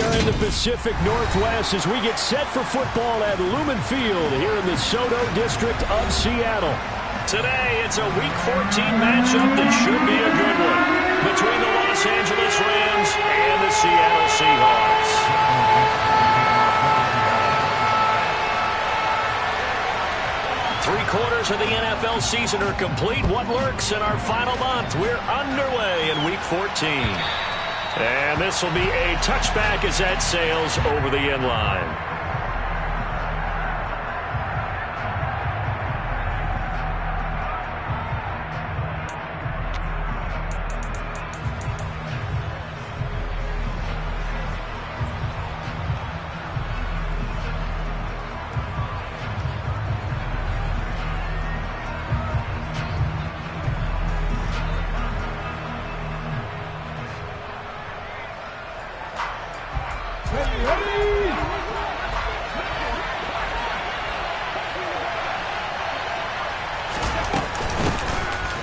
are in the Pacific Northwest as we get set for football at Lumen Field here in the Soto District of Seattle. Today, it's a Week 14 matchup that should be a good one between the Los Angeles Rams and the Seattle Seahawks. Three-quarters of the NFL season are complete. What lurks in our final month? We're underway in Week 14. And this will be a touchback as that sails over the end line.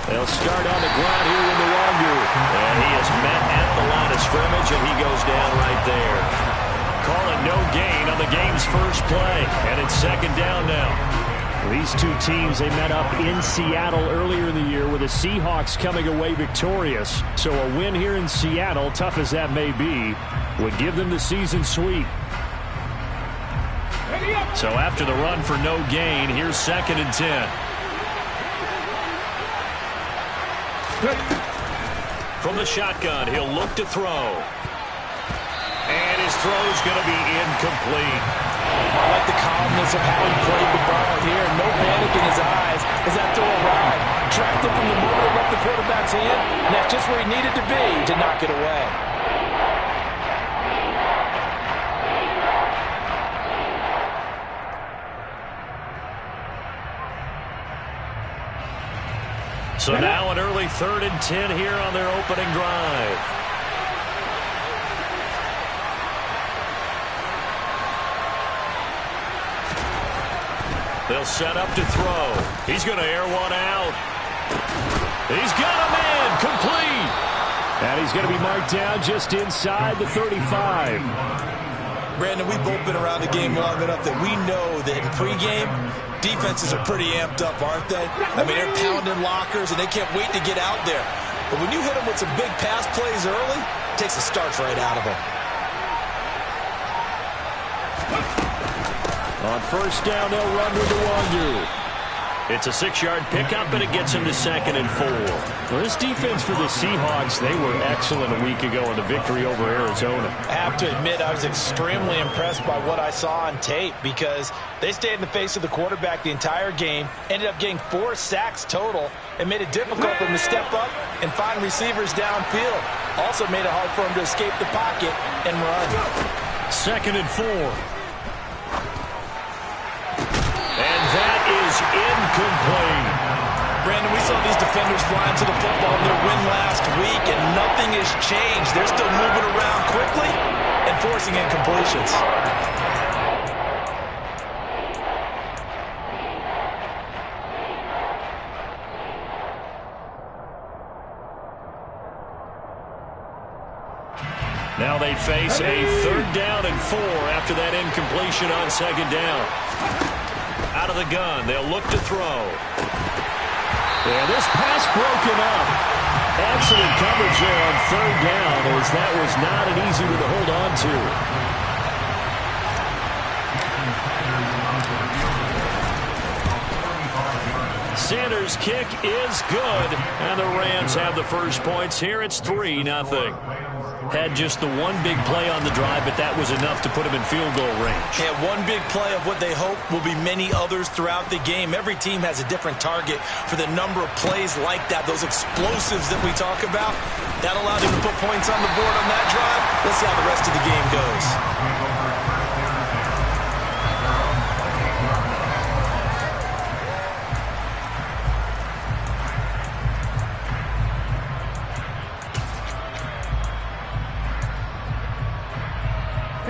They'll start on the ground here with the Wonder. And he is met at the line of scrimmage, and he goes down right there. Calling no gain on the game's first play. And it's second down now. These two teams, they met up in Seattle earlier in the year with the Seahawks coming away victorious. So a win here in Seattle, tough as that may be, would give them the season sweep. So after the run for no gain, here's 2nd and 10. From the shotgun, he'll look to throw. And his throw's going to be incomplete. I like the calmness of how he played the ball here. No panic in his eyes as that throw arrived. Tracked it from the moment it left the quarterback's hand, and that's just where he needed to be to knock it away. So now an early 3rd and 10 here on their opening drive. They'll set up to throw. He's going to air one out. He's got a man complete. And he's going to be marked down just inside the 35. Brandon, we've both been around the game long enough that we know that in pregame, defenses are pretty amped up, aren't they? I mean, they're pounding lockers, and they can't wait to get out there. But when you hit them with some big pass plays early, it takes the starch right out of them. On first down, they'll run with the Wonder. It's a 6-yard pickup, and it gets him to 2nd and 4. Well, this defense for the Seahawks, they were excellent a week ago in the victory over Arizona. I have to admit, I was extremely impressed by what I saw on tape because they stayed in the face of the quarterback the entire game, ended up getting 4 sacks total, and made it difficult for him to step up and find receivers downfield. Also made it hard for him to escape the pocket and run. 2nd and 4. And that is incomplete. Brandon, we saw these defenders flying to the football in their win last week, and nothing has changed. They're still moving around quickly and forcing incompletions. Now they face a 3rd down and 4 after that incompletion on 2nd down. Out of the gun, they'll look to throw. And this pass broken up. Excellent coverage there on 3rd down, as that was not an easy one to hold on to. Sanders' kick is good, and the Rams have the first points here. It's 3-0. Had just the one big play on the drive, but that was enough to put him in field goal range. Yeah, one big play of what they hope will be many others throughout the game. Every team has a different target for the number of plays like that, those explosives that we talk about. That allowed him to put points on the board on that drive. Let's see how the rest of the game goes.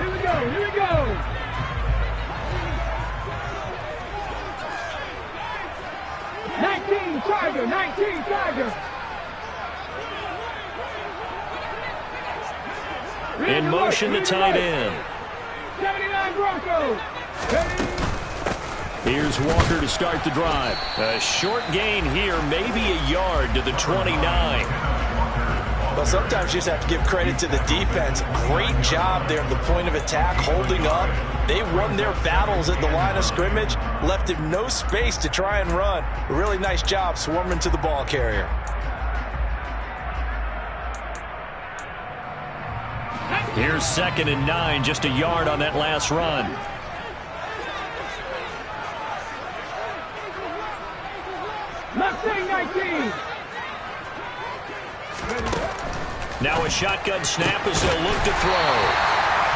Here we go. 19 Tiger, 19 Tiger. In motion to tight end. 79 Broncos. Here's Walker to start the drive. A short gain here, maybe a yard to the 29. Well, sometimes you just have to give credit to the defense. Great job there at the point of attack, holding up. They won their battles at the line of scrimmage, left him no space to try and run. A really nice job swarming to the ball carrier. Here's 2nd and 9, just a yard on that last run. Mustang 19. Now a shotgun snap as they'll look to throw.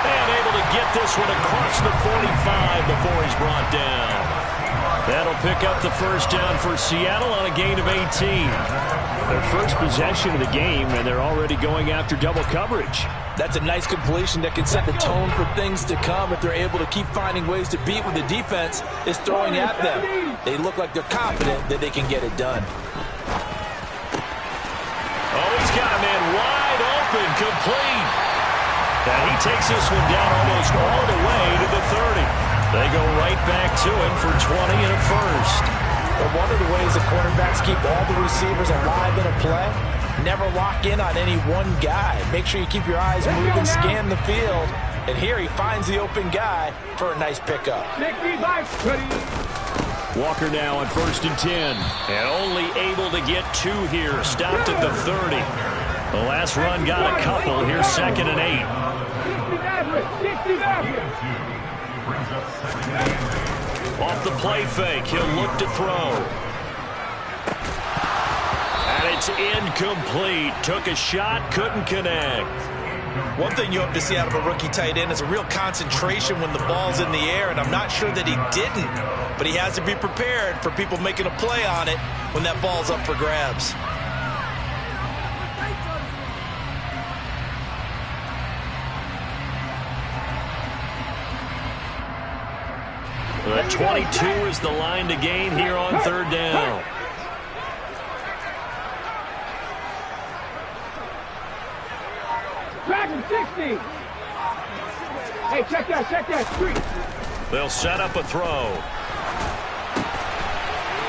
And able to get this one across the 45 before he's brought down. That'll pick up the first down for Seattle on a gain of 18. Their first possession of the game, and they're already going after double coverage. That's a nice completion that can set the tone for things to come if they're able to keep finding ways to beat what the defense is throwing at them. They look like they're confident that they can get it done. Oh, he's got a man wide open, complete. Now he takes this one down almost all the way to the 30. They go right back to him for 20 and a first. But one of the ways the quarterbacks keep all the receivers alive in a play, never lock in on any one guy. Make sure you keep your eyes moving, scan the field. And here he finds the open guy for a nice pickup. Walker now on 1st and 10. And only able to get 2 here. Stopped at the 30. The last run got a couple. Here's 2nd and 8. Off the play fake, he'll look to throw. And it's incomplete. Took a shot, couldn't connect. One thing you hope to see out of a rookie tight end is a real concentration when the ball's in the air, and I'm not sure that he didn't. But he has to be prepared for people making a play on it when that ball's up for grabs. The 22 is the line to gain here on 3rd down. Dragon 60. Hey, check that street. They'll set up a throw.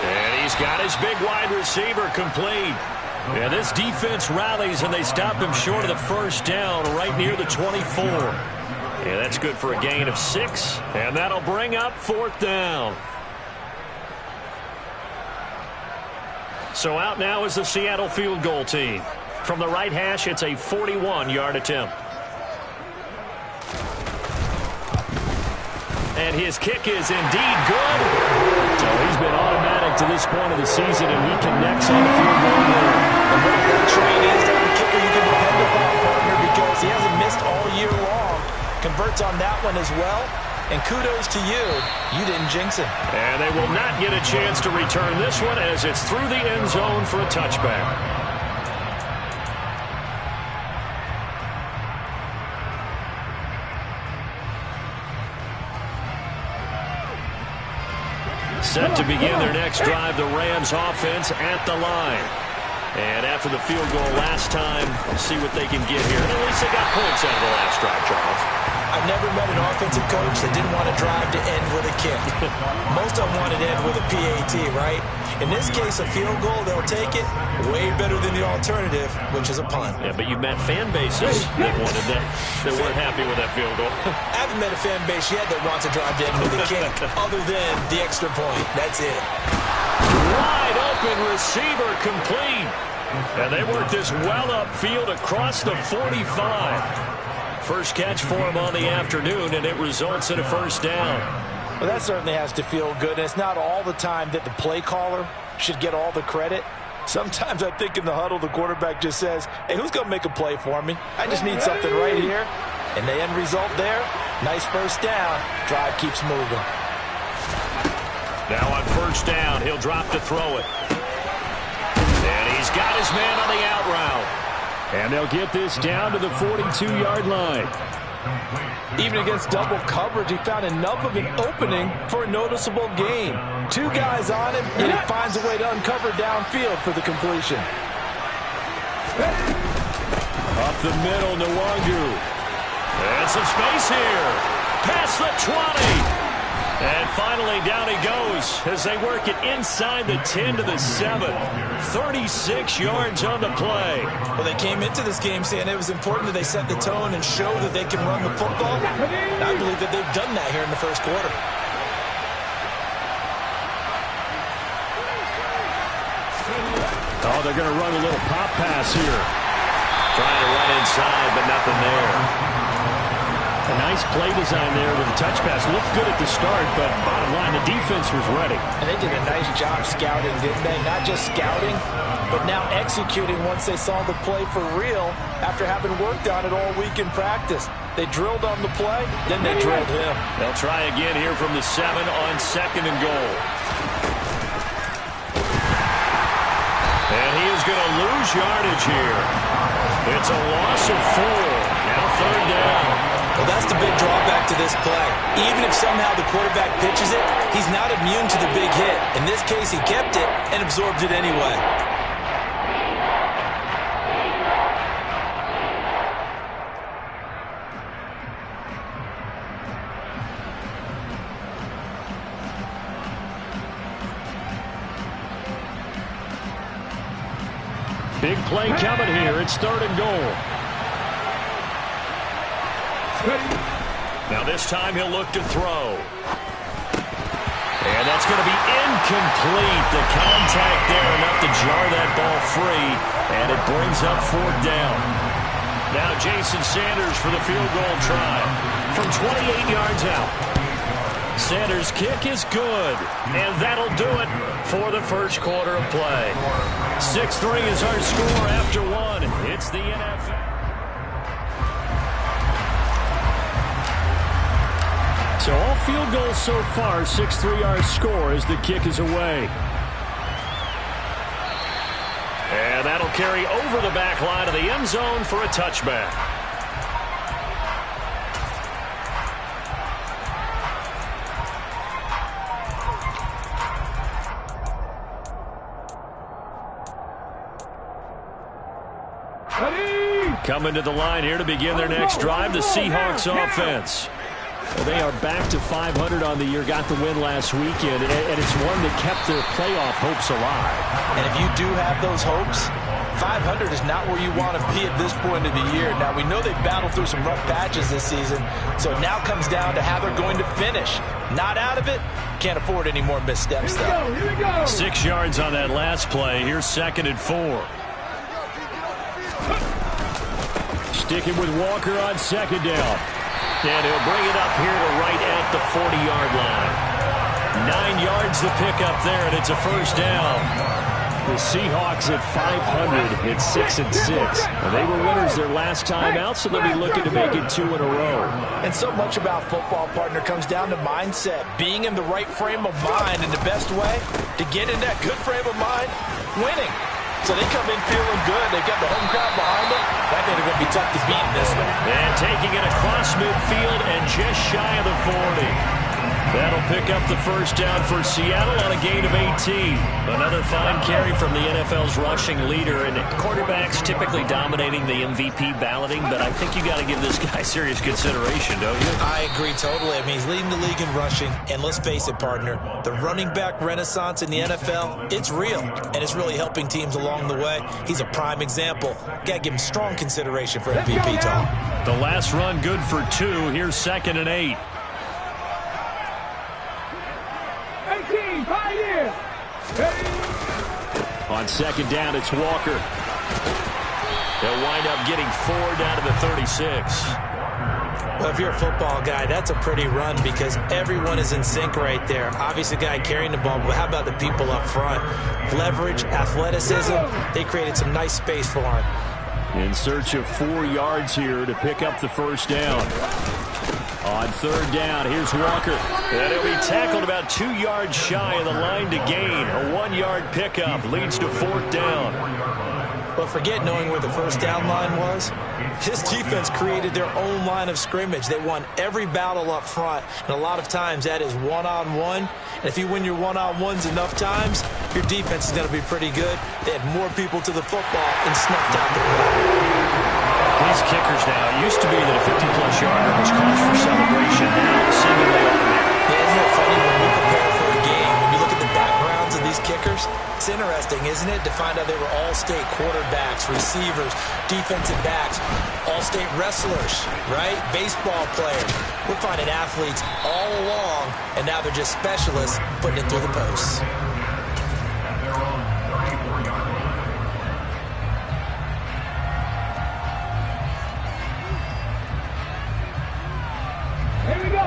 And he's got his big wide receiver complete. Yeah, this defense rallies, and they stop him short of the first down right near the 24. Yeah, that's good for a gain of 6, and that'll bring up 4th down. So out now is the Seattle field goal team. From the right hash, it's a 41-yard attempt. And his kick is indeed good. So he's been automatic to this point of the season, and he connects on the field goal there. And what a good trade is that the kicker you can depend upon, partner, because he hasn't missed all year long. Converts on that one as well. And kudos to you. You didn't jinx him. And they will not get a chance to return this one as it's through the end zone for a touchback. Set to begin their next drive, the Rams offense at the line. And after the field goal last time, we'll see what they can get here. And at least they got points out of the last drive, Charles. I've never met an offensive coach that didn't want to drive to end with a kick. Most of them wanted to end with a PAT, right? In this case, a field goal, they'll take it. Way better than the alternative, which is a punt. Yeah, but you've met fan bases that wanted that, that weren't happy with that field goal. I haven't met a fan base yet that wants to drive to end with a kick, other than the extra point. That's it. Wide open receiver complete. And they work this well upfield across the 45. First catch for him on the afternoon, and it results in a first down. Well, that certainly has to feel good. And it's not all the time that the play caller should get all the credit. Sometimes I think in the huddle, the quarterback just says, hey, who's going to make a play for me? I just need something right here. And the end result there, nice first down. Drive keeps moving. Now on first down, he'll drop to throw it. And he's got his man on the out route. And they'll get this down to the 42-yard line. Even against double coverage, he found enough of an opening for a noticeable gain. 2 guys on him, and he finds a way to uncover downfield for the completion. Up the middle, Nwangu. And some space here. Past the 20. And finally, down he goes as they work it inside the 10 to the 7. 36 yards on the play. Well, they came into this game saying it was important that they set the tone and show that they can run the football. And I believe that they've done that here in the first quarter. Oh, they're going to run a little pop pass here. Trying to run inside, but nothing there. A nice play design there with a touch pass. Looked good at the start, but bottom line, the defense was ready. And they did a nice job scouting, didn't they? Not just scouting, but now executing once they saw the play for real after having worked on it all week in practice. They drilled on the play, then they drilled him. They'll try again here from the 7 on 2nd and goal. And he is going to lose yardage here. It's a loss of 4. Now 3rd down. Well, that's the big drawback to this play. Even if somehow the quarterback pitches it, he's not immune to the big hit. In this case, he kept it and absorbed it anyway. Big play coming here. It's 3rd and goal. Now this time he'll look to throw. And that's going to be incomplete. The contact there enough to jar that ball free. And it brings up 4th down. Now Jason Sanders for the field goal try. From 28 yards out. Sanders' kick is good. And that'll do it for the first quarter of play. 6-3 is our score after 1. It's the NFL. So all field goals so far, 6-3 our score as the kick is away. And that'll carry over the back line of the end zone for a touchback. Coming to the line here to begin their next drive, the Seahawks offense. Well, they are back to 500 on the year, got the win last weekend, and it's one that kept their playoff hopes alive. And if you do have those hopes, 500 is not where you want to be at this point of the year. Now, we know they've battled through some rough patches this season, so it now comes down to how they're going to finish. Not out of it, can't afford any more missteps, though. Here we go. 6 yards on that last play. Here's 2nd and 4. Sticking with Walker on 2nd down. And he'll bring it up here to right at the 40-yard line. 9 yards to pick up there, and it's a first down. The Seahawks at 500 at 6-6. They were winners their last time out, so they'll be looking to make it 2 in a row. And so much about football, partner, comes down to mindset. Being in the right frame of mind, and the best way to get in that good frame of mind, winning. So they come in feeling good. They've got the home crowd behind them. I think they're going to be tough to beat in this one. And taking it across midfield and just shy of the 40. That'll pick up the first down for Seattle on a gain of 18. Another fine carry from the NFL's rushing leader, and quarterbacks typically dominating the MVP balloting, but I think you got to give this guy serious consideration, don't you? I agree totally. I mean, he's leading the league in rushing, and let's face it, partner, the running back renaissance in the NFL, it's real, and it's really helping teams along the way. He's a prime example. Got to give him strong consideration for MVP talk. The last run good for 2. Here's 2nd and 8. 18, Pioneer. On 2nd down, it's Walker. They'll wind up getting 4 down to the 36. Well, if you're a football guy, that's a pretty run because everyone is in sync right there. Obviously, the guy carrying the ball, but how about the people up front? Leverage, athleticism, they created some nice space for him. In search of 4 yards here to pick up the first down. On 3rd down, here's Walker. And he'll be tackled about 2 yards shy of the line to gain. A 1-yard pickup leads to 4th down. But forget knowing where the first down line was. This defense created their own line of scrimmage. They won every battle up front, and a lot of times that is one-on-one. And if you win your one-on-ones enough times, your defense is going to be pretty good. They had more people to the football and snuffed out the play. These kickers now, it used to be that a 50-plus yarder was cause for celebration. Now, seemingly automatic. Yeah, isn't it funny when we prepare for a game, when you look at the backgrounds of these kickers? It's interesting, isn't it, to find out they were all-state quarterbacks, receivers, defensive backs, all-state wrestlers, right? Baseball players. We're finding athletes all along, and now they're just specialists putting it through the posts.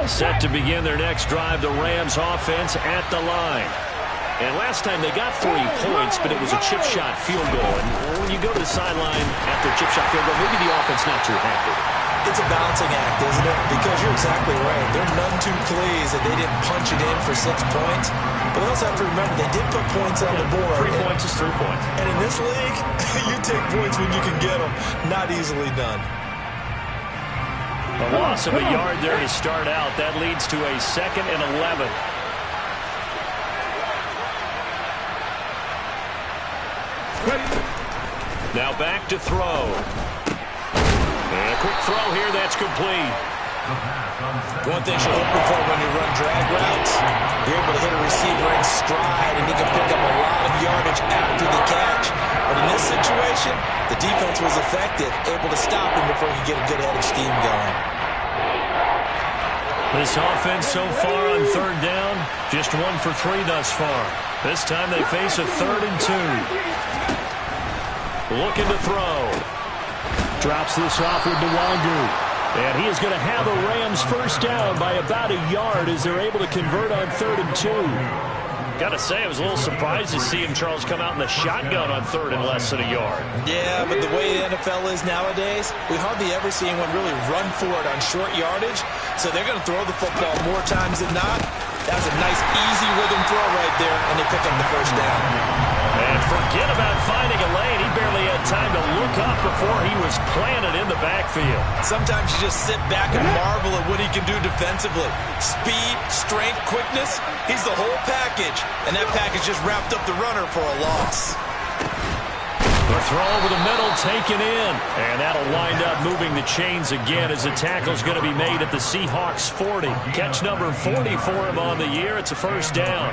Set to begin their next drive, the Rams offense at the line. And last time they got 3 points, but it was a chip shot field goal. And when you go to the sideline after a chip shot field goal, maybe the offense not too happy. It's a balancing act, isn't it? Because you're exactly right. They're none too pleased that they didn't punch it in for 6 points. But they also have to remember they did put points on the board. 3 points is 3 points. And in this league, you take points when you can get them. Not easily done. A loss of a yard there to start out. That leads to a 2nd and 11. Now back to throw. And a quick throw here. That's complete. One thing you're hoping for when you run drag routes, you're able to hit a receiver in stride, and he can pick up a lot of yardage after the catch. But in this situation, the defense was effective, able to stop him before he could get a good head of steam going. This offense so far on 3rd down, just 1 for 3 thus far. This time they face a 3rd and 2. Looking to throw. Drops this off with Nwangu. And he is going to have a Rams first down by about a yard as they're able to convert on 3rd and 2. Got to say, I was a little surprised to see him, Charles, come out in the shotgun on 3rd and less than a yard. Yeah, but the way the NFL is nowadays, we hardly ever see anyone really run for it on short yardage. So they're going to throw the football more times than not. That was a nice, easy rhythm throw right there, and they pick up the first down. And forget about finding a lane. He barely had time to look up before he was planted in the backfield. Sometimes you just sit back and marvel at what he can do defensively. Speed, strength, quickness, he's the whole package. And that package just wrapped up the runner for a loss. The throw over the middle taken in. And that'll wind up moving the chains again as the tackle's going to be made at the Seahawks 40. Catch number 40 for him on the year. It's a first down.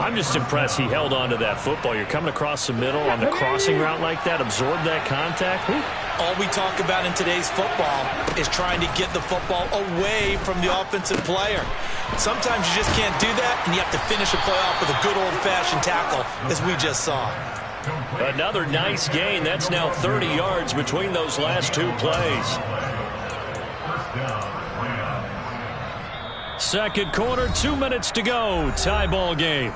I'm just impressed he held on to that football. You're coming across the middle on the crossing route like that, absorb that contact. All we talk about in today's football is trying to get the football away from the offensive player. Sometimes you just can't do that, and you have to finish a play off with a good old-fashioned tackle, as we just saw. Another nice gain. That's now 30 yards between those last 2 plays. Second quarter, 2 minutes to go. Tie ball game.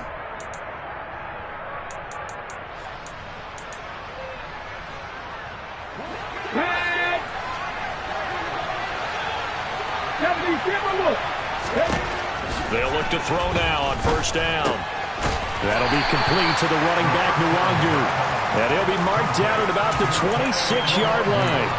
They'll look to throw now on first down. That'll be complete to the running back, Nwangu. And he'll be marked down at about the 26-yard line.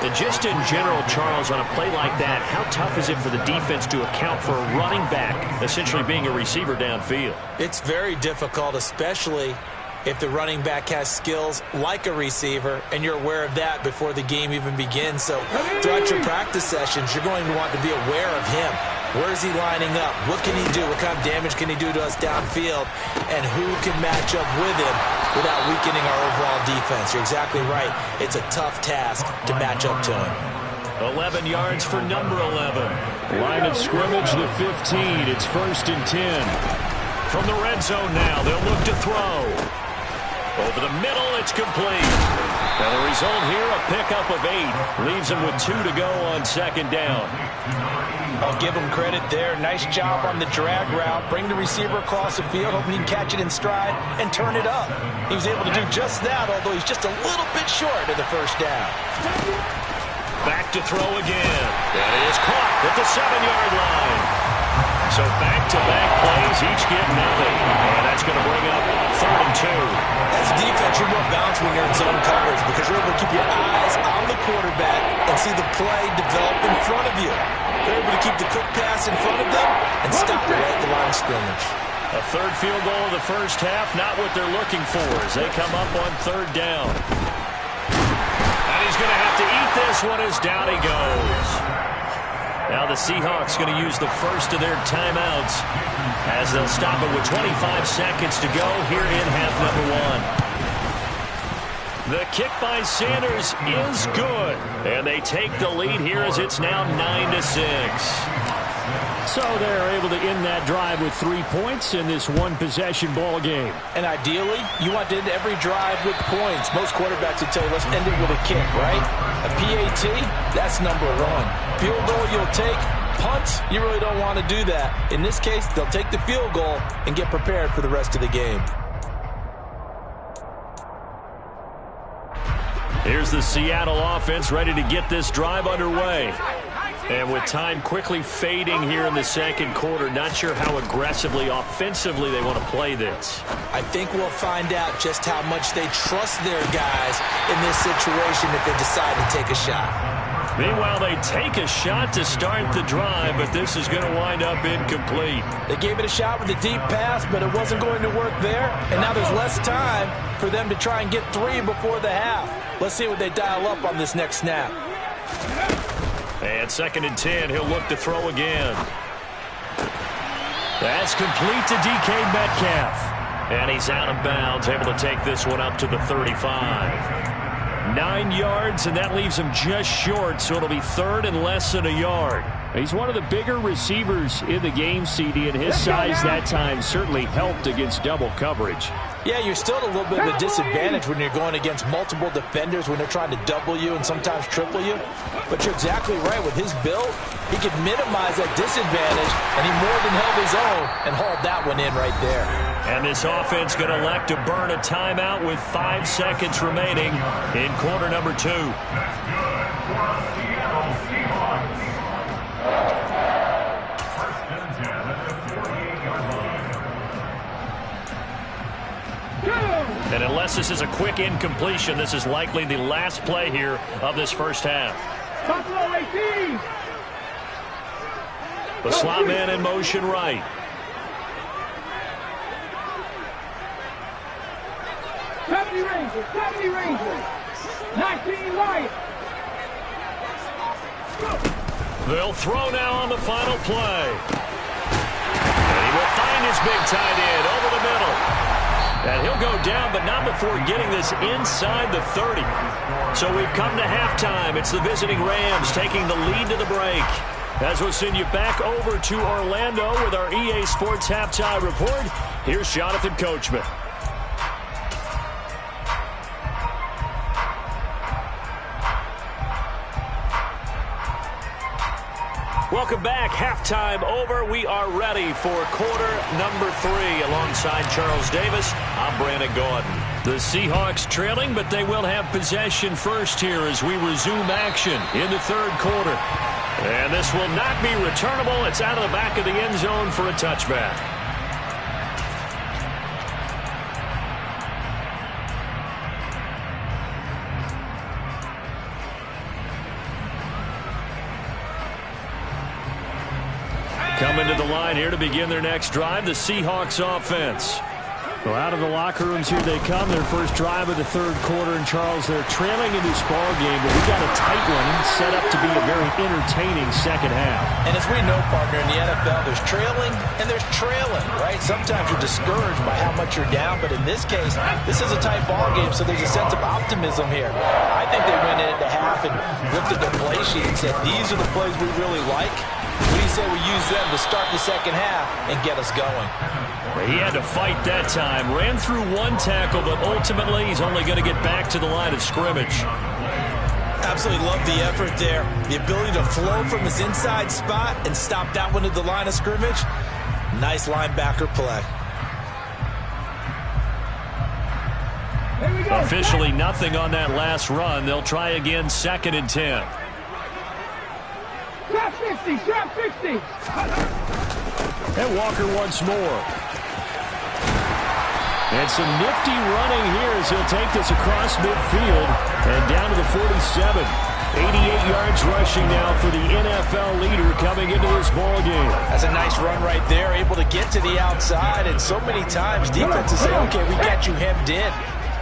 And just in general, Charles, on a play like that, how tough is it for the defense to account for a running back essentially being a receiver downfield? It's very difficult, especially if the running back has skills like a receiver, and you're aware of that before the game even begins. So throughout your practice sessions, you're going to want to be aware of him. Where is he lining up? What can he do? What kind of damage can he do to us downfield? And who can match up with him without weakening our overall defense? You're exactly right. It's a tough task to match up to him. 11 yards for number 11. Line of scrimmage, the 15. It's 1st and 10. From the red zone now, they'll look to throw. Over the middle, it's complete. And the result here, a pickup of 8. Leaves him with 2 to go on 2nd down. I'll give him credit there. Nice job on the drag route. Bring the receiver across the field, hoping he can catch it in stride and turn it up. He was able to do just that, although he's just a little bit short of the first down. Back to throw again. And it is caught at the 7-yard line. So back-to-back plays, each get nothing. And that's going to bring up 3rd and 2. As a defense, you're more balanced when you're in zone coverage because you're able to keep your eyes on the quarterback and see the play develop in front of you. They're able to keep the quick pass in front of them and stop it right at the line of scrimmage. A 3rd field goal of the first half, not what they're looking for as they come up on 3rd down. And he's going to have to eat this one as down he goes. Now the Seahawks going to use the first of their timeouts as they'll stop it with 25 seconds to go here in half number one. The kick by Sanders is good, and they take the lead here as it's now 9-6. So they're able to end that drive with 3 points in this one-possession ball game. And ideally, you want to end every drive with points. Most quarterbacks would tell you, let's end it with a kick, right? A PAT, that's number one. Field goal you'll take. Punts, you really don't want to do that. In this case, they'll take the field goal and get prepared for the rest of the game. Here's the Seattle offense ready to get this drive underway. And with time quickly fading here in the second quarter, not sure how aggressively, offensively they want to play this. I think we'll find out just how much they trust their guys in this situation if they decide to take a shot. Meanwhile, they take a shot to start the drive, but this is going to wind up incomplete. They gave it a shot with a deep pass, but it wasn't going to work there. And now there's less time for them to try and get 3 before the half. Let's see what they dial up on this next snap. And 2nd and 10, he'll look to throw again. That's complete to DK Metcalf. And he's out of bounds, able to take this one up to the 35. 9 yards, and that leaves him just short, so it'll be 3rd and less than a yard. He's one of the bigger receivers in the game, CD, and his size that time certainly helped against double coverage. Yeah, you're still at a little bit of a disadvantage when you're going against multiple defenders when they're trying to double you and sometimes triple you. But you're exactly right. With his build, he could minimize that disadvantage, and he more than held his own and hauled that one in right there. And this offense going to elect to burn a timeout with 5 seconds remaining in quarter number 2. And unless this is a quick incompletion, this is likely the last play here of this first half. The slot man in motion right. Company Rangers, 19 right. They'll throw now on the final play. And he will find his big tight end over the middle. And he'll go down, but not before getting this inside the 30. So we've come to halftime. It's the visiting Rams taking the lead to the break. As we'll send you back over to Orlando with our EA Sports Halftime Report, here's Jonathan Coachman. Welcome back. Halftime over. We are ready for quarter number 3. Alongside Charles Davis, I'm Brandon Gordon. The Seahawks trailing, but they will have possession first here as we resume action in the third quarter. And this will not be returnable. It's out of the back of the end zone for a touchback. Coming to the line here to begin their next drive, the Seahawks offense. Well, out of the locker rooms here they come. Their first drive of the third quarter. And, Charles, they're trailing in this ball game, but we got a tight one set up to be a very entertaining second half. And as we know, partner, in the NFL, there's trailing and there's trailing, right? Sometimes you're discouraged by how much you're down, but in this case, this is a tight ball game, so there's a sense of optimism here. I think they went into half and looked at their play sheet and said, these are the plays we really like. What do you say we use them to start the second half and get us going? He had to fight that time. Ran through one tackle, but ultimately he's only going to get back to the line of scrimmage. Absolutely love the effort there. The ability to flow from his inside spot and stop that one at the line of scrimmage. Nice linebacker play. Officially nothing on that last run. They'll try again, 2nd and 10. Trap 60, trap 60. And Walker once more. And some nifty running here as he'll take this across midfield and down to the 47. 88 yards rushing now for the NFL leader coming into this ball game. That's a nice run right there, able to get to the outside. And so many times defenses say, okay, we got you hemmed in.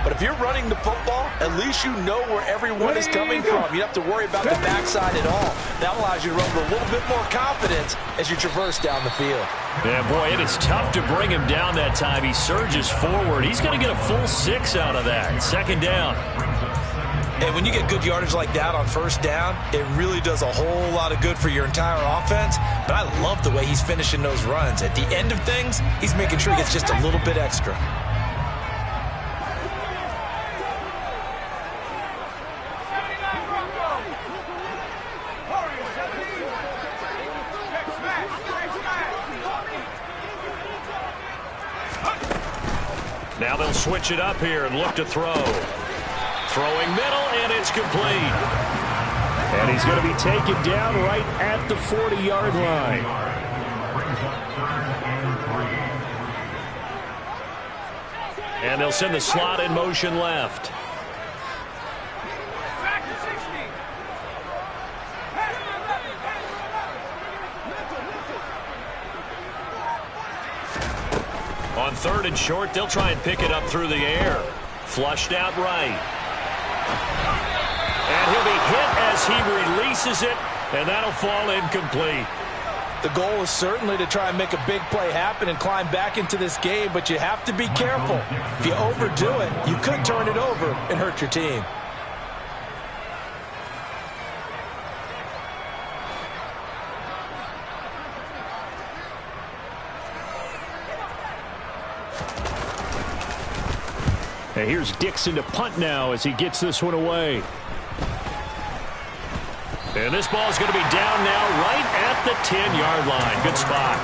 But if you're running the football, at least you know where everyone is coming from. You don't have to worry about the backside at all. That allows you to run with a little bit more confidence as you traverse down the field. Yeah, boy, it is tough to bring him down that time. He surges forward. He's going to get a full 6 out of that. Second down. And when you get good yardage like that on first down, it really does a whole lot of good for your entire offense. But I love the way he's finishing those runs. At the end of things, he's making sure he gets just a little bit extra. Now they'll switch it up here and look to throw. Throwing middle, and it's complete. And he's going to be taken down right at the 40-yard line. And they'll send the slot in motion left. On 3rd and short, they'll try and pick it up through the air. Flushed out right. And he'll be hit as he releases it, and that'll fall incomplete. The goal is certainly to try and make a big play happen and climb back into this game, but you have to be careful. If you overdo it, you could turn it over and hurt your team. And here's Dixon to punt now as he gets this one away. And this ball's going to be down now right at the 10-yard line. Good spot.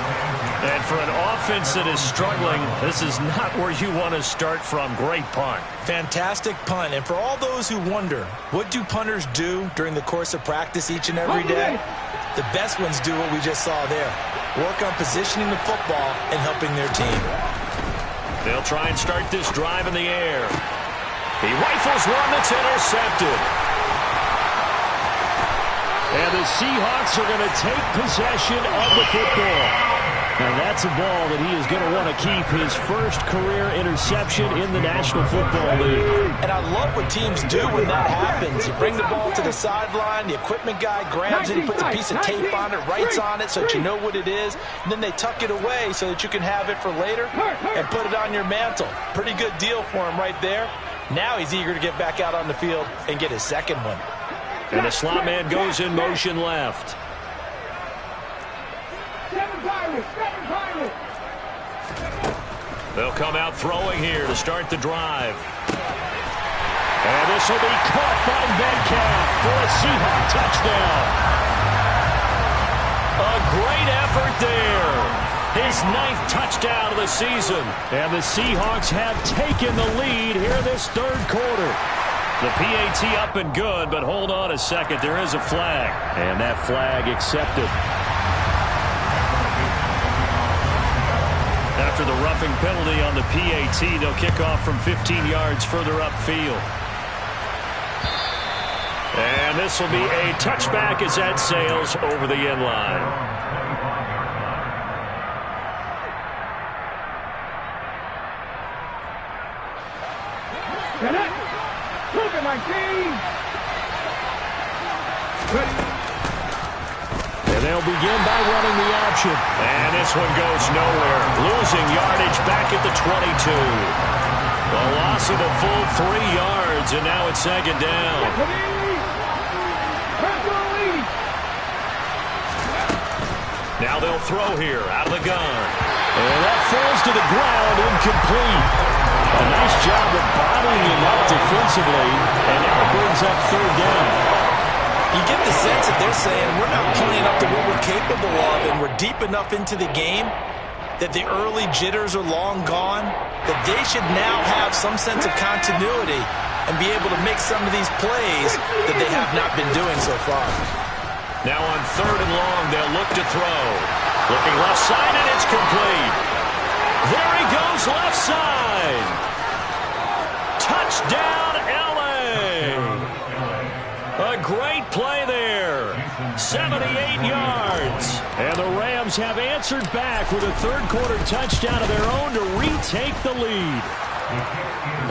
And for an offense that is struggling, this is not where you want to start from. Great punt. Fantastic punt. And for all those who wonder, what do punters do during the course of practice each and every day? The best ones do what we just saw there. Work on positioning the football and helping their team. They'll try and start this drive in the air. He rifles one that's intercepted. And the Seahawks are going to take possession of the football. And that's a ball that he is going to want to keep, his first career interception in the National Football League. And I love what teams do when that happens. You bring the ball to the sideline, the equipment guy grabs it, he puts a piece of tape on it, writes on it so that you know what it is, and then they tuck it away so that you can have it for later and put it on your mantle. Pretty good deal for him right there. Now he's eager to get back out on the field and get his second one. And the slot man goes in motion left. They'll come out throwing here to start the drive. And this will be caught by Metcalf for a Seahawk touchdown. A great effort there. His 9th touchdown of the season. And the Seahawks have taken the lead here this 3rd quarter. The PAT up and good, but hold on a second. There is a flag. And that flag accepted. After the roughing penalty on the PAT, they'll kick off from 15 yards further upfield. And this will be a touchback as that sails over the end line. Look at my team! And they'll begin by running the option. And this one goes nowhere. Losing yardage back at the 22. A loss of a full 3 yards, and now it's second down. Now they'll throw here out of the gun. And that falls to the ground, incomplete. A nice job of bottling him up defensively, and now it brings up 3rd down. You get the sense that they're saying we're not playing up to what we're capable of, and we're deep enough into the game that the early jitters are long gone, that they should now have some sense of continuity and be able to make some of these plays that they have not been doing so far. Now on 3rd and long, they'll look to throw. Looking left side, and it's complete. There he goes left side. Touchdown, L.A. A great play there. 78 yards. And the Rams have answered back with a 3rd quarter touchdown of their own to retake the lead.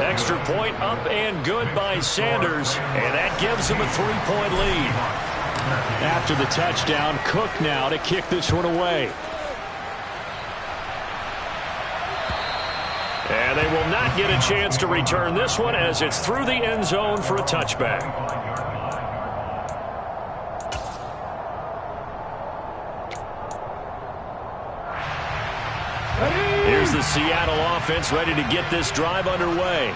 Extra point up and good by Sanders, and that gives him a 3-point lead. After the touchdown, Cook now to kick this one away. And they will not get a chance to return this one as it's through the end zone for a touchback. Here's the Seattle offense ready to get this drive underway.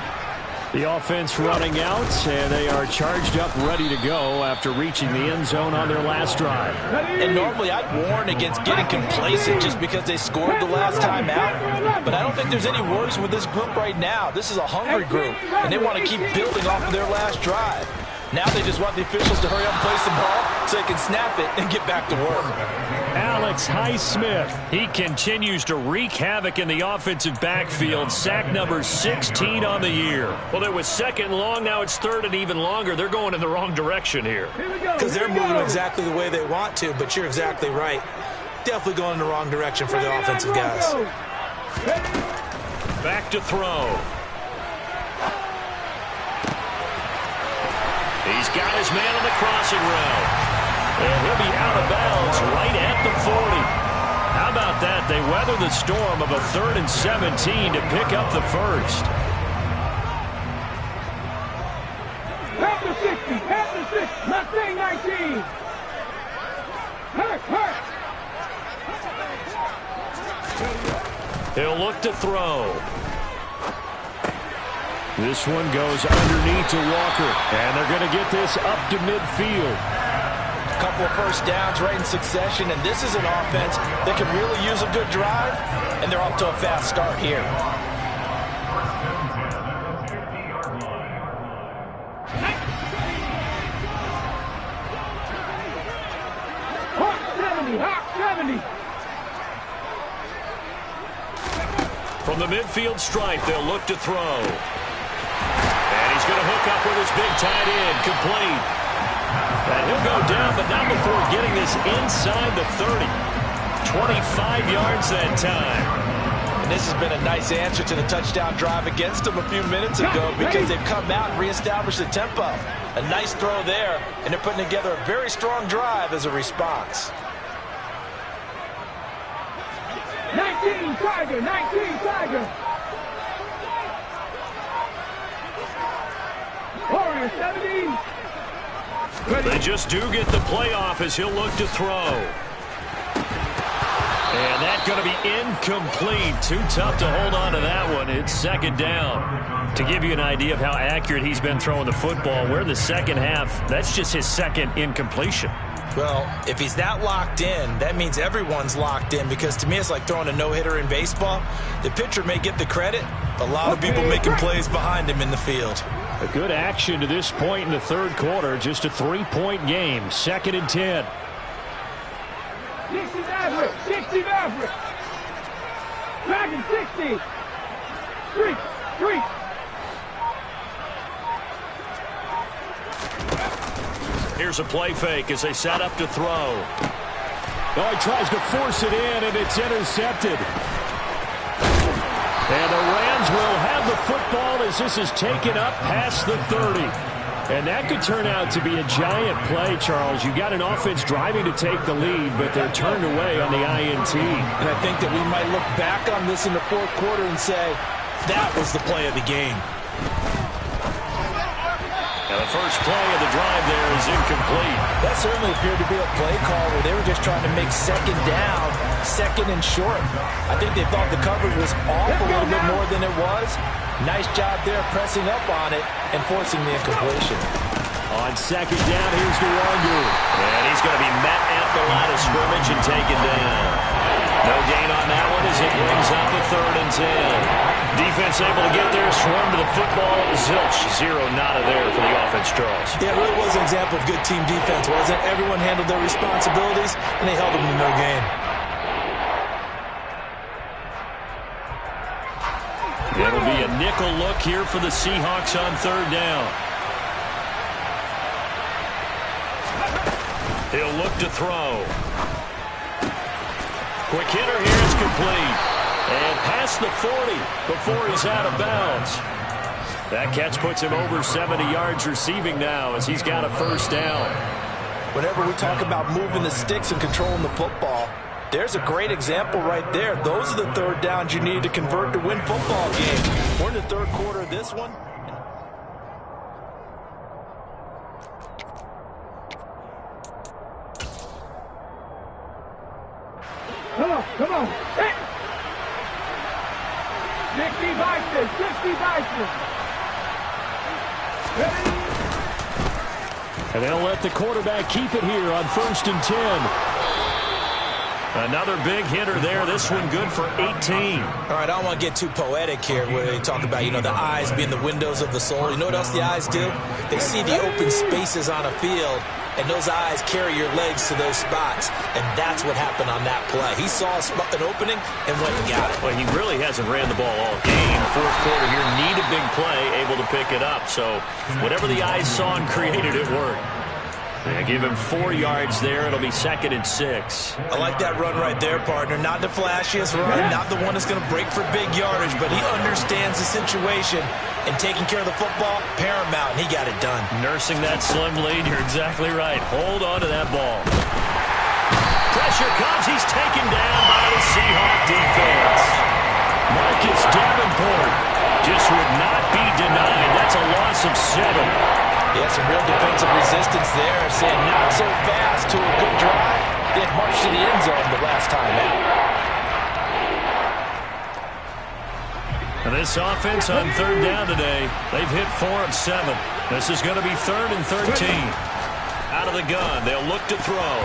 The offense running out, and they are charged up, ready to go after reaching the end zone on their last drive. And normally I'd warn against getting complacent just because they scored the last time out. But I don't think there's any worries with this group right now. This is a hungry group, and they want to keep building off of their last drive. Now they just want the officials to hurry up and place the ball so they can snap it and get back to work. Alex Highsmith. He continues to wreak havoc in the offensive backfield. Sack number 16 on the year. Well, it was second and long. Now it's third and even longer. They're going in the wrong direction here. Because they're moving exactly the way they want to, but you're exactly right. Definitely going in the wrong direction for the offensive guys. Back to throw. He's got his man on the crossing route. And he'll be out of bounds right at the 40. How about that? They weather the storm of a 3rd and 17 to pick up the first. Half the 60, not saying 19. Hurt. He'll look to throw. This one goes underneath to Walker, and they're going to get this up to midfield. A couple of first downs right in succession, and this is an offense that can really use a good drive, and they're off to a fast start here. Hawk 70. From the midfield stripe, they'll look to throw. And he's going to hook up with his big tight end, complete. And he'll go down, but not before getting this inside the 30. 25 yards that time. And this has been a nice answer to the touchdown drive against them a few minutes ago because they've come out and reestablished the tempo. A nice throw there, and they're putting together a very strong drive as a response. 19 Tiger. Warrior 70. They just do get the playoff as he'll look to throw. And that's going to be incomplete. Too tough to hold on to that one. It's second down. To give you an idea of how accurate he's been throwing the football, we're in the second half. That's just his second incompletion. Well, if he's that locked in, that means everyone's locked in because to me it's like throwing a no-hitter in baseball. The pitcher may get the credit, a lot of people making plays behind him in the field. A good action to this point in the third quarter. Just a 3-point game. 2nd and 10. 60 average. Dragon 60. Street. Here's a play fake as they set up to throw. Oh, he tries to force it in, and it's intercepted. And the Rams will have the football as this is taken up past the 30. And that could turn out to be a giant play, Charles. You got an offense driving to take the lead, but they're turned away on the INT. And I think that we might look back on this in the fourth quarter and say, that was the play of the game. Now the first play of the drive there is incomplete. That certainly appeared to be a play call where they were just trying to make second down, second and short. I think they thought the coverage was off a little bit more than it was. Nice job there pressing up on it and forcing the incompletion. On second down, here's DeWanger. And he's going to be met at the line of scrimmage and taken down. No gain on that one as it brings up a 3rd and 10. Defense able to get there, swarm to the football. Zilch, 0 nada there for the offense, Charles. Yeah, it really was an example of good team defense, wasn't it? Everyone handled their responsibilities, and they held them to no gain. It'll be a nickel look here for the Seahawks on 3rd down. He'll look to throw. Quick hitter here is complete. And past the 40 before he's out of bounds. That catch puts him over 70 yards receiving now as he's got a first down. Whenever we talk about moving the sticks and controlling the football, there's a great example right there. Those are the third downs you need to convert to win football games. We're in the third quarter of this one. Come on. Hey. 60 Bison, 60 Bison. Ready? And they'll let the quarterback keep it here on 1st and 10. Another big hitter there. This one good for 18. All right, I don't want to get too poetic here where they talk about, the eyes being the windows of the soul. You know what else the eyes do? They see the open spaces on a field, and those eyes carry your legs to those spots, and that's what happened on that play. He saw an opening and went and got it. Well, he really hasn't ran the ball all game. Fourth quarter here, need a big play, able to pick it up. So whatever the eyes saw and created, it worked. They give him 4 yards there. It'll be 2nd and 6. I like that run right there, partner. Not the flashiest run, not the one that's going to break for big yardage, but he understands the situation, and taking care of the football, paramount, and he got it done. Nursing that slim lead, you're exactly right. Hold on to that ball. Pressure comes. He's taken down by the Seahawk defense. Marcus Davenport just would not be denied. That's a loss of 7. Yeah, some real defensive resistance there. Saying not so fast to a good drive. They had marched to the end zone the last time out. And this offense on 3rd down today, they've hit 4 of 7. This is going to be 3rd and 13. Out of the gun, they'll look to throw.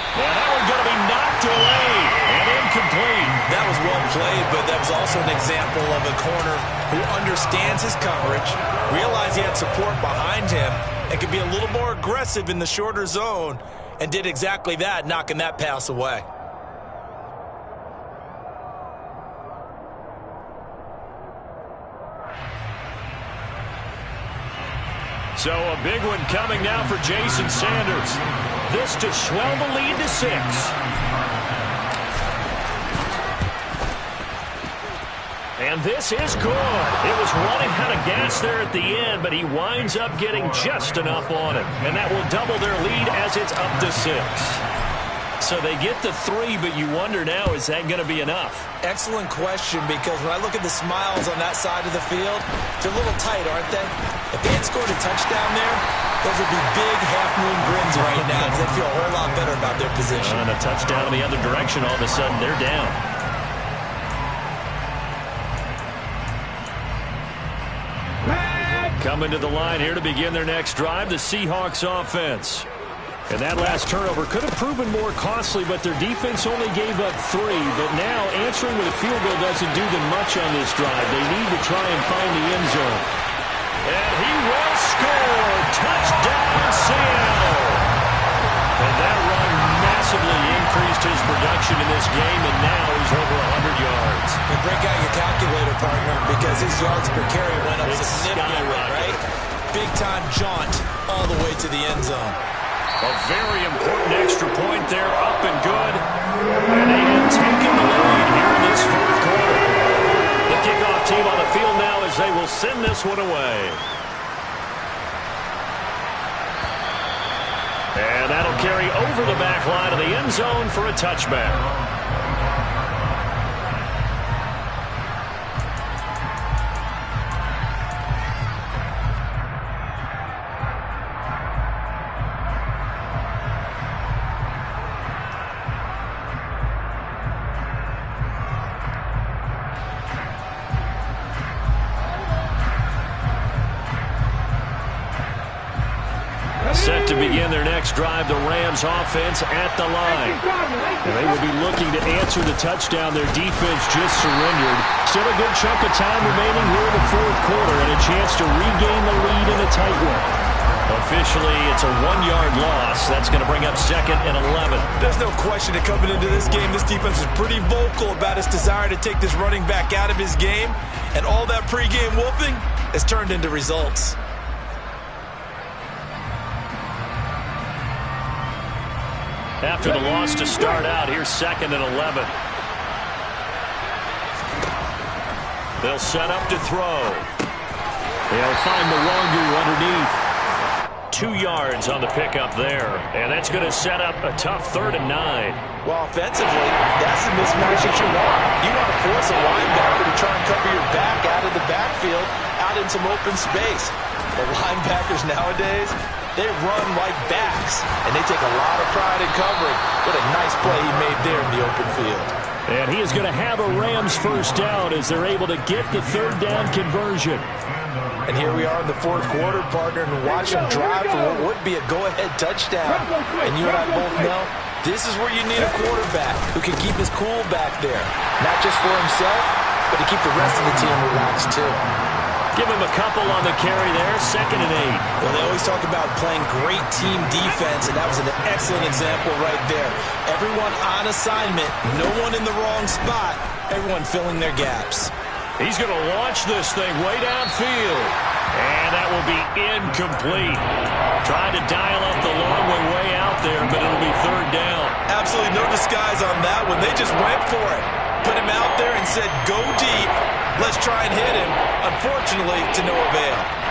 And that one's going to be knocked away and incomplete. That was well played, but that was also an example of a corner who understands his coverage, realized he had support behind him, and could be a little more aggressive in the shorter zone, and did exactly that, knocking that pass away. So a big one coming now for Jason Sanders. This to swell the lead to 6. And this is good. It was running out of gas there at the end, but he winds up getting just enough on it. And that will double their lead as it's up to 6. So they get the 3, but you wonder now, is that going to be enough? Excellent question, because when I look at the smiles on that side of the field, they're a little tight, aren't they? If they had scored a touchdown there, those would be big half-moon grins right now, because they feel a whole lot better about their position. And a touchdown in the other direction, all of a sudden they're down. Coming to the line here to begin their next drive, the Seahawks offense. And that last turnover could have proven more costly, but their defense only gave up 3. But now answering with a field goal doesn't do them much on this drive. They need to try and find the end zone. And he will score. Touchdown, Seattle. And that run massively increased his production in this game, and now he's over 100 yards. And break out your calculator, partner, because his yards per carry went up significantly, right? Big-time jaunt all the way to the end zone. A very important extra point there, up and good. And they have taken the lead here in this 4th quarter. The kickoff team on the field now as they will send this one away. And that'll carry over the back line of the end zone for a touchback. Set to begin their next drive, the Rams offense at the line. And they will be looking to answer the touchdown. Their defense just surrendered. Still a good chunk of time remaining here in the 4th quarter and a chance to regain the lead in a tight one. Officially, it's a 1-yard loss. That's going to bring up 2nd and 11. There's no question that coming into this game, this defense is pretty vocal about its desire to take this running back out of his game. And all that pregame wolfing has turned into results. After the loss to start out, here's 2nd and 11. They'll set up to throw. They'll find the Longu underneath. 2 yards on the pickup there, and that's going to set up a tough 3rd and 9. Well, offensively, that's the mismatch that you want. You want to force a linebacker to try and cover your back out of the backfield, out in some open space. The linebackers nowadays, they run like backs, and they take a lot of pride in covering. What a nice play he made there in the open field. And he is going to have a Rams first down as they're able to get the 3rd down conversion. And here we are in the 4th quarter, partner, and watch him drive for what would be a go-ahead touchdown. And you and I both know this is where you need a quarterback who can keep his cool back there. Not just for himself, but to keep the rest of the team relaxed too. Give him a couple on the carry there, 2nd and 8. Well, they always talk about playing great team defense, and that was an excellent example right there. Everyone on assignment, no one in the wrong spot, everyone filling their gaps. He's going to launch this thing way downfield. And that will be incomplete. Trying to dial up the long way out there, but it'll be 3rd down. Absolutely no disguise on that one. They just went for it. Put him out there and said, go deep. Let's try and hit him. Unfortunately, to no avail.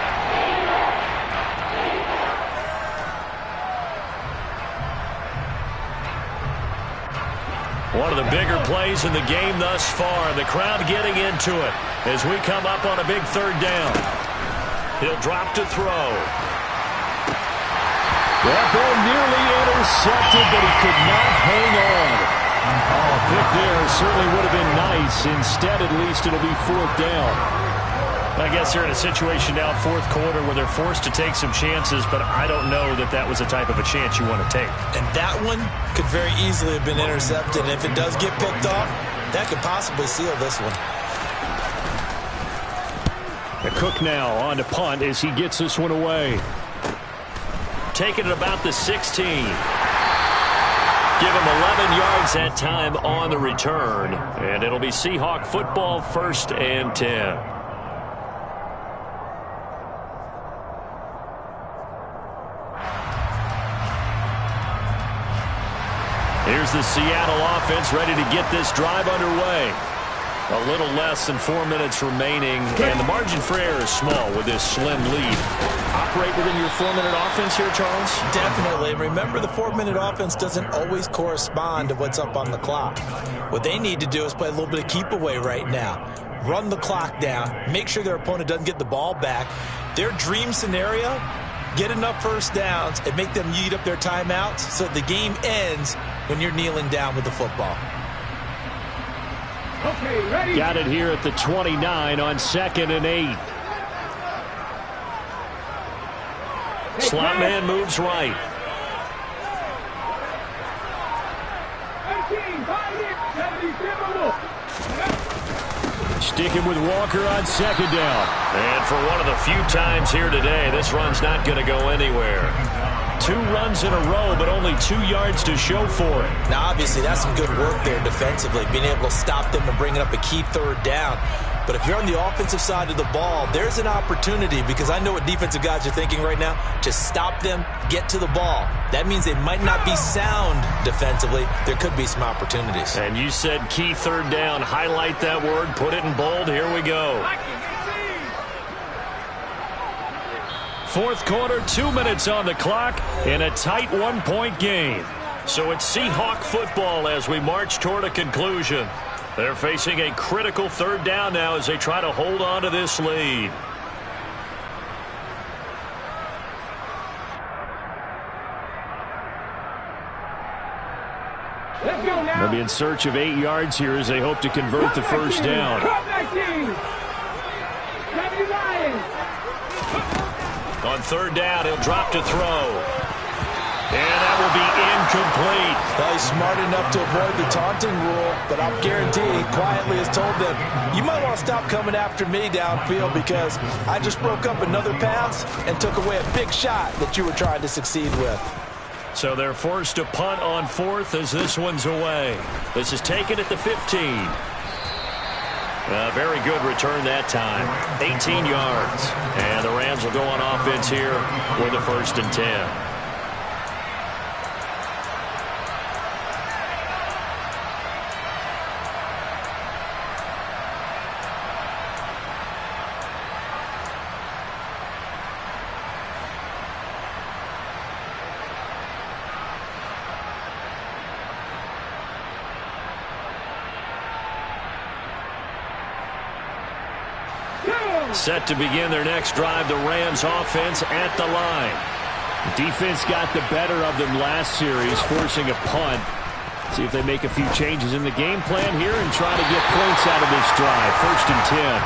One of the bigger plays in the game thus far. The crowd getting into it as we come up on a big 3rd down. He'll drop to throw. That ball nearly intercepted, but he could not hang on. Oh, a pick there certainly would have been nice. Instead, at least it'll be 4th down. I guess they're in a situation now, 4th quarter, where they're forced to take some chances, but I don't know that that was the type of a chance you want to take. And that one could very easily have been intercepted. And if it does get picked off, that could possibly seal this one. The Cook now on to punt as he gets this one away. Taking it about the 16. Give him 11 yards that time on the return. And it'll be Seahawk football, 1st and 10. Here's the Seattle offense ready to get this drive underway. A little less than 4 minutes remaining, and the margin for error is small with this slim lead. Operate within your 4-minute offense here, Charles? Definitely. Remember, the 4-minute offense doesn't always correspond to what's up on the clock. What they need to do is play a little bit of keep away right now. Run the clock down. Make sure their opponent doesn't get the ball back. Their dream scenario, get enough first downs and make them eat up their timeouts so the game ends when you're kneeling down with the football. Okay, ready? Got it here at the 29 on 2nd and 8. Slot man moves right. 18, 5, 70, Sticking with Walker on 2nd down. And for one of the few times here today, this run's not going to go anywhere. 2 runs in a row, but only 2 yards to show for it. Now, obviously, that's some good work there defensively, being able to stop them and bringing up a key 3rd down. But if you're on the offensive side of the ball, there's an opportunity, because I know what defensive guys are thinking right now. Just stop them, get to the ball. That means they might not be sound defensively. There could be some opportunities. And you said key 3rd down. Highlight that word. Put it in bold. Here we go. 4th quarter, 2 minutes on the clock in a tight 1-point game. So it's Seahawk football as we march toward a conclusion. They're facing a critical 3rd down now as they try to hold on to this lead. Let's go now. They'll be in search of 8 yards here as they hope to convert the first down. 79. On 3rd down, he'll drop to throw. And that will be incomplete. Well, he's smart enough to avoid the taunting rule, but I'll guarantee he quietly has told them, you might want to stop coming after me downfield because I just broke up another pass and took away a big shot that you were trying to succeed with. So they're forced to punt on 4th as this one's away. This is taken at the 15. A very good return that time. 18 yards. And the Rams will go on offense here with a 1st and 10. Set to begin their next drive, the Rams offense at the line. Defense got the better of them last series, forcing a punt. See if they make a few changes in the game plan here and try to get points out of this drive. 1st and 10.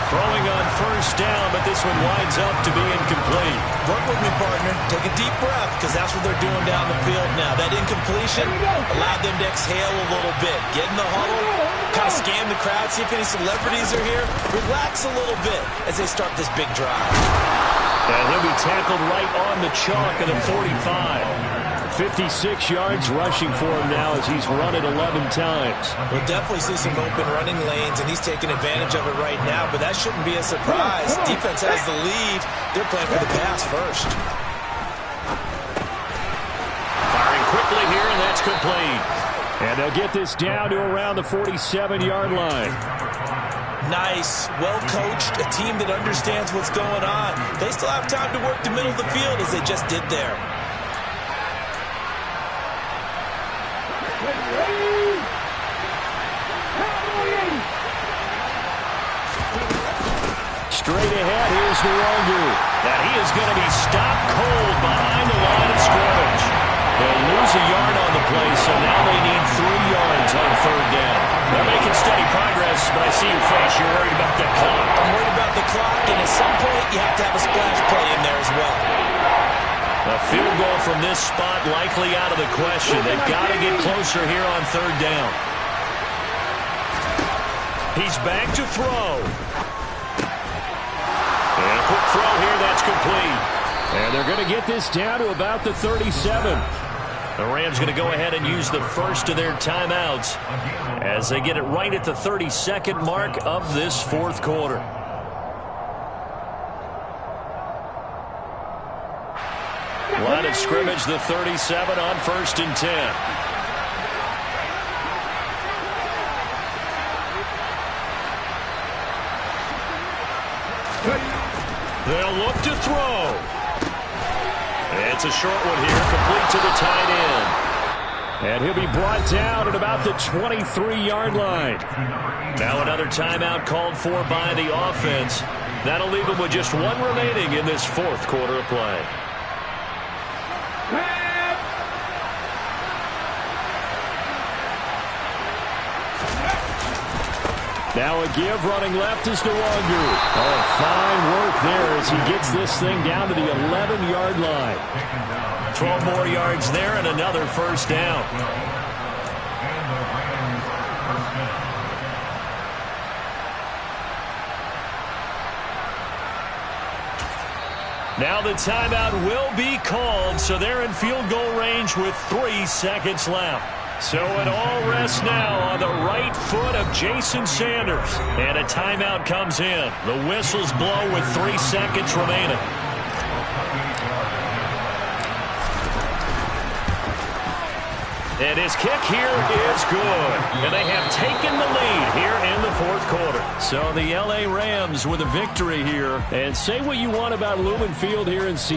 Throwing on 1st down, but this one winds up to be incomplete. Work with me, partner. Take a deep breath, because that's what they're doing down the field now. That incompletion allowed them to exhale a little bit. Get in the huddle, kind of scan the crowd, see if any celebrities are here. Relax a little bit as they start this big drive. And he'll be tackled right on the chalk of the 45. 56 yards rushing for him now as he's run it 11 times. We'll definitely see some open running lanes, and he's taking advantage of it right now, but that shouldn't be a surprise. Defense has the lead. They're playing for the pass first. Firing quickly here, and that's complete. And they'll get this down to around the 47-yard line. Nice, well-coached, a team that understands what's going on. They still have time to work the middle of the field as they just did there. Straight ahead, here's Nwogu. That he is going to be stopped cold behind the line of scrimmage. They'll lose a yard on the play, so now they need 3 yards on 3rd down. They're making steady progress, but I see your face. You're worried about the clock. I'm worried about the clock, and at some point, you have to have a splash play in there as well. A field goal from this spot likely out of the question. They've got to get closer here on 3rd down. He's back to throw. And a quick throw here, that's complete. And they're going to get this down to about the 37. The Rams going to go ahead and use the first of their timeouts as they get it right at the 32nd mark of this 4th quarter. Line of scrimmage, the 37 on 1st and 10. They'll look to throw. It's a short one here, complete to the tight end. And he'll be brought down at about the 23-yard line. Now another timeout called for by the offense. That'll leave them with just 1 remaining in this 4th quarter of play. Now a give, running left is Nwogu. Oh, fine work there as he gets this thing down to the 11-yard line. 12 more yards there and another 1st down. Now the timeout will be called, so they're in field goal range with 3 seconds left. So it all rests now on the right foot of Jason Sanders. And a timeout comes in. The whistles blow with 3 seconds remaining. And his kick here is good. And they have taken the lead here in the 4th quarter. So the L.A. Rams with a victory here. And say what you want about Lumen Field here in Seattle.